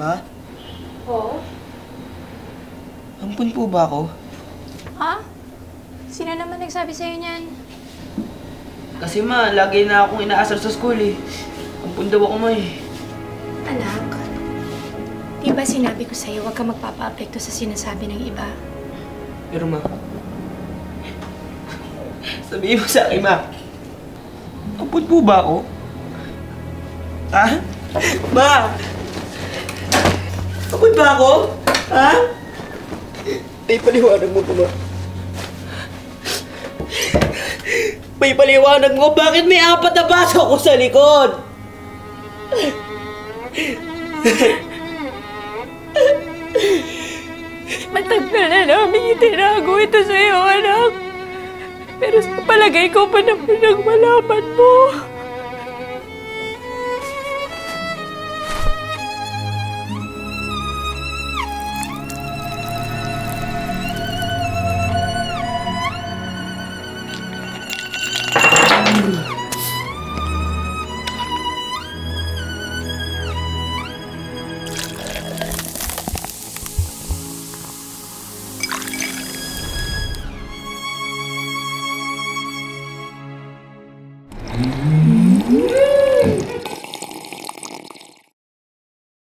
Ma? Oo? Ampun po ba ako? Ha? Sino naman nagsabi sa'yo niyan? Kasi ma, lagi na akong inaasar sa school eh. Ampun daw ako, ma eh. Anak, di ba sinabi ko sa'yo huwag ka magpapa-apekto sa sinasabi ng iba? Pero ma, sabihin mo sa akin, ma. Ampun po ba ako? Ha? Ma! Ampun ba ako? Ha? May paliwanag mo po, ma. May paliwanag mo, bakit may 4 na baso ko sa likod? Matagal na namin itinago ito sa'yo, anak. Pero sa palagay ko pa na pinagmalaman mo.